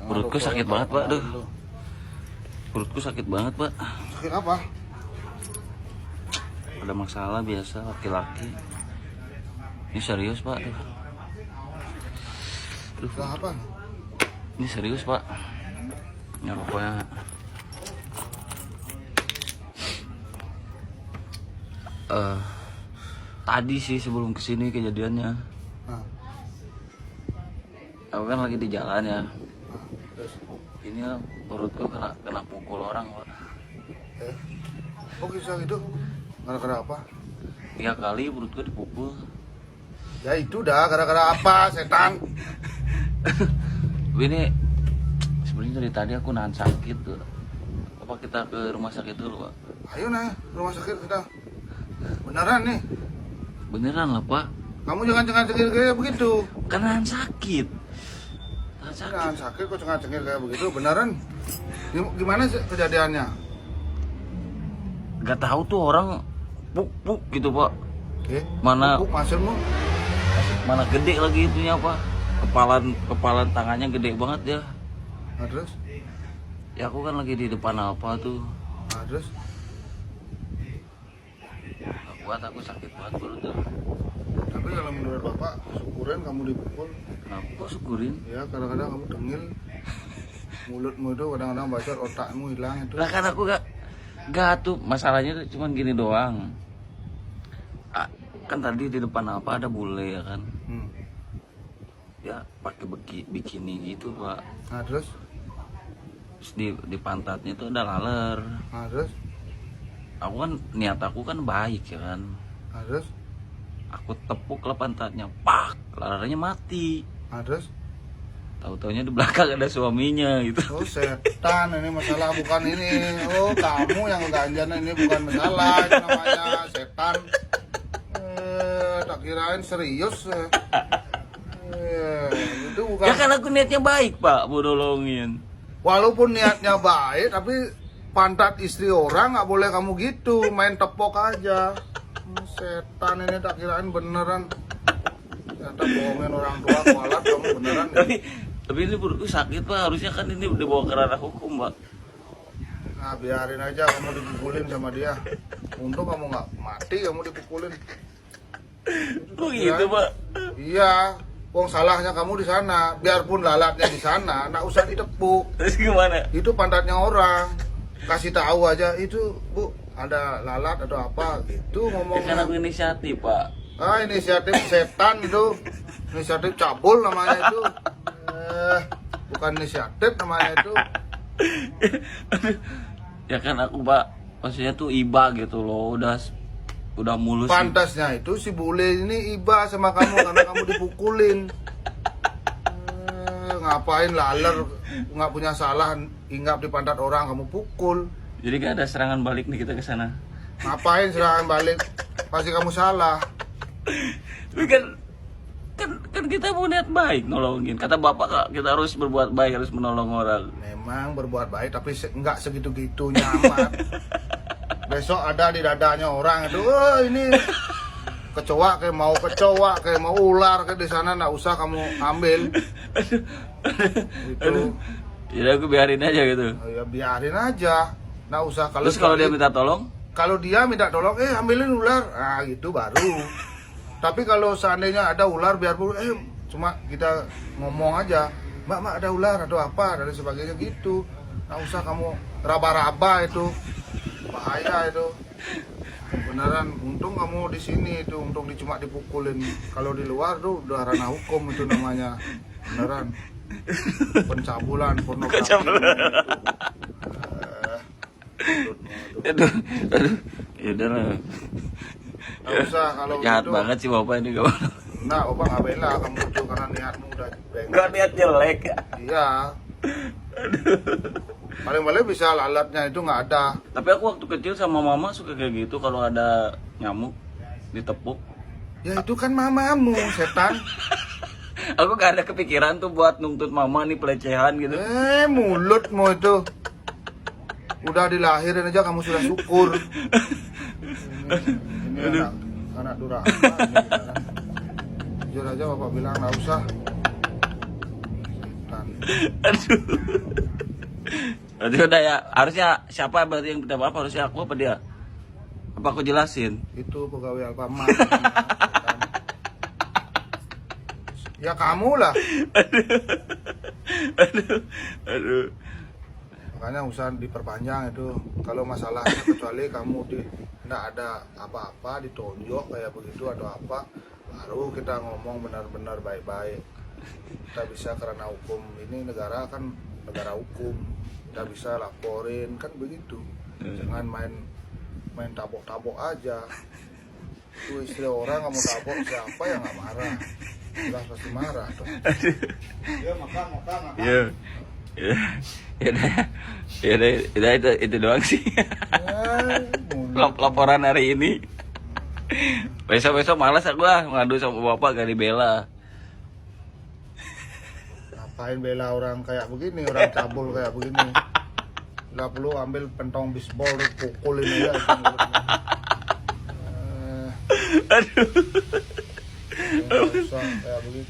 Perutku sakit banget pak, aduh. Perutku sakit banget pak. Sakit apa? Ada masalah biasa laki-laki. Ini serius pak. Aduh. Udah apa? Ini serius pak. Ya pokoknya. Tadi sih sebelum kesini kejadiannya. Nah, Aku kan lagi di jalan ya. terus. Ini perutku kena pukul orang pak. Oh bisa gitu? Gara-gara apa? 3 kali perutku dipukul. Ya itu dah gara-gara apa setan? Ini sebenarnya dari tadi aku nahan sakit tuh. Apa kita ke rumah sakit dulu pak? Ayo nah, rumah sakit kita. Beneran nih. Beneran lah pak. Kamu jangan cengir kayak begitu. Kan nahan sakit. Nahan sakit. Jangan sakit kok cengir kayak begitu. Beneran? Gimana sih kejadiannya? Gak tahu tuh orang puk gitu pak. Mana? Mana Maksudmu? mana gede lagi itunya pak. Kepalan tangannya gede banget ya. Nah, terus? Ya aku kan lagi di depan apa tuh. Nah, terus? Gak kuat aku sakit banget perutnya. Tapi kalau menurut bapak, syukurin kamu dipukul. Kenapa kok syukurin? Ya kadang-kadang kamu tengil. Mulutmu itu kadang-kadang bacot, otakmu hilang itu. Lah kan aku gak tuh masalahnya tuh cuman gini doang. Kan tadi di depan apa ada bule ya kan. Ya pakai bikini gitu pak. Nah terus? Terus di pantatnya itu ada laler. Nah terus? Aku kan niat aku kan baik ya kan. Nah terus? Aku tepuk lah pantatnya, pak, lalernya mati. Nah terus? Tahu-taunya di belakang ada suaminya gitu. Oh setan, ini masalah bukan ini. Oh kamu yang keganjana, ini bukan masalah, itu namanya setan. Tak kirain serius. Itu bukan. Ya kan aku niatnya baik pak, mau nolongin. Walaupun niatnya baik, tapi pantat istri orang nggak boleh kamu gitu, main tepok aja. Setan ini tak kirain beneran. Ternyata bohongin orang tua, kualat kamu beneran. Tapi ini perutku sakit pak, harusnya kan ini dibawa ke ranah hukum pak. Nah biarin aja kamu dipukulin sama dia. Untung kamu nggak mati, kamu dipukulin. Kok gitu pak? Iya, wong salahnya kamu di sana. Biarpun lalatnya di sana, nggak usah ditepuk. Terus gimana? Itu pantatnya orang. Kasih tahu aja itu bu ada lalat atau apa gitu Ya kan ngomongnya. aku inisiatif pak. Inisiatif setan itu, inisiatif cabul namanya itu. Bukan inisiatif namanya itu. Ya kan aku pak, maksudnya tuh iba gitu loh, udah mulus. Pantasnya itu si bule ini iba sama kamu karena kamu dipukulin. Ngapain laler, nggak punya salah hinggap di pantat orang kamu pukul. Jadi gak ada serangan balik nih kita ke sana. Ngapain serangan balik? Pasti kamu salah. Tapi kan kita mau niat baik nolongin. Kata bapak kak, kita harus berbuat baik, harus menolong orang. Memang berbuat baik tapi nggak segitu-gitunya amat. Besok ada di dadanya orang itu, ini kecoa kayak mau ular kayak di sana nggak usah kamu ambil. Itu. Jadi aku biarin aja gitu. Ya biarin aja, nggak usah. Terus kalau dia minta tolong? Kalau dia minta tolong, ambilin ular, gitu baru. Tapi kalau seandainya ada ular, biarpun cuma kita ngomong aja, mbak ada ular atau apa dan sebagainya gitu. Nggak usah kamu raba-raba itu, bahaya itu. Beneran, untung kamu di sini itu, untung cuma dipukulin. Kalau di luar tuh udah ranah hukum itu namanya, beneran. Pencabulan, pornografi. Aduh. Ya udah lah. Nggak usah kalau Jahat gitu. banget sih bapak ini kawan. Nah, opa nggak bela kamu itu karena niatmu udah bengkel. Gak niat jelek ya. Iya. Paling-paling bisa lalatnya itu nggak ada. Tapi aku waktu kecil sama mama suka kayak gitu kalau ada nyamuk ditepuk. Ya itu kan mamamu, setan. Aku gak ada kepikiran tuh buat nuntut mama nih pelecehan gitu. Mulutmu itu. Udah dilahirin aja kamu sudah syukur. Ini anak durhaka. Jujur aja bapak bilang nggak usah. Setan. Aduh. Berarti udah ya, harusnya siapa berarti yang minta maaf, harusnya aku apa dia? Apa aku jelasin? Itu pegawai Alfamart. Ya kamu lah. Aduh. Makanya usah diperpanjang itu. Kalau masalahnya kecuali kamu tidak ada apa-apa ditonjok kayak begitu atau apa, baru kita ngomong benar-benar baik-baik. Kita bisa karena hukum ini negara kan negara hukum, kita bisa laporin kan begitu. Jangan main tabok-tabok aja. Itu istri orang kamu tabok, siapa yang nggak marah? Jelas pasti marah tuh. Ya makan. Iya. Ya itu doang sih. Laporan hari ini. Besok malas aku ngadu sama bapak gak dibela. Ngapain bela orang kayak begini, orang cabul kayak begini? Nggak perlu ambil pentong bisbol pukulin aja. Aduh. Usah kayak begitu.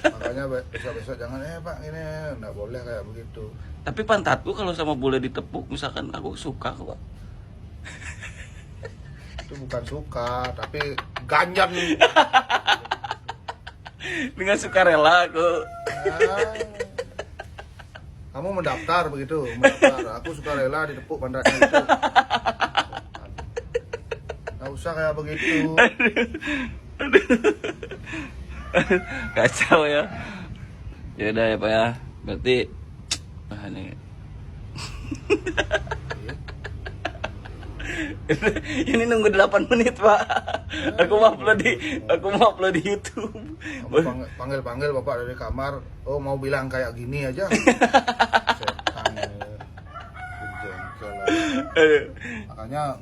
Makanya besok-besok jangan Pak ini nggak boleh kayak begitu. Tapi pantatku kalau sama bule ditepuk misalkan aku suka kok. Itu bukan suka, tapi ganjan. Dengan sukarela aku. Kamu mendaftar begitu, mendaftar. Aku sukarela ditepuk pantatnya itu. Nggak usah kayak begitu. Kacau ya. Ya udah ya Pak ya. Berarti ini. Ini nunggu 8 menit Pak. Aku mau upload di YouTube. Kamu panggil bapak dari kamar. Oh mau bilang kayak gini aja. Setan. Jengkel. Makanya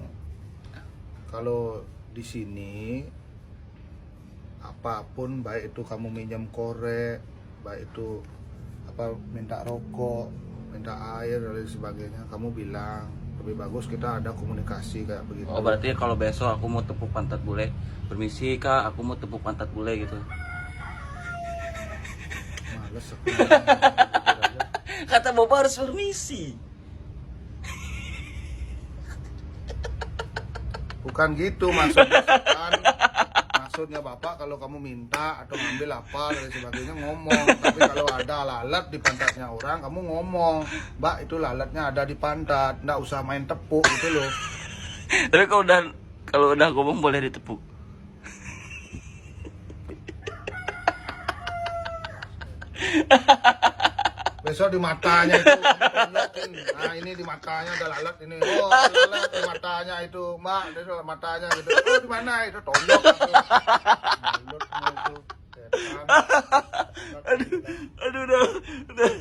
kalau di sini apapun, baik itu kamu minjem korek, baik itu apa minta rokok, minta air dan lain sebagainya, kamu bilang. Lebih bagus kita ada komunikasi kayak begitu. Oh berarti kalau besok aku mau tepuk pantat bule, permisi Kak, aku mau tepuk pantat bule gitu. Males aku. Kata bapak harus permisi. Bukan gitu maksudnya. Maksudnya bapak kalau kamu minta atau ngambil apa dan sebagainya ngomong. Tapi kalau ada lalat di pantatnya orang, kamu ngomong, Mbak itu lalatnya ada di pantat, nggak usah main tepuk gitu loh. Tapi kalau udah ngomong boleh ditepuk. Besok di matanya itu tonjokin. Nah ini di matanya ada lalat ini. Oh lalat di matanya itu, Mbak, itu matanya gitu. Oh di mana itu tonjok. Mulutmu itu. Setan. Aduh, udah.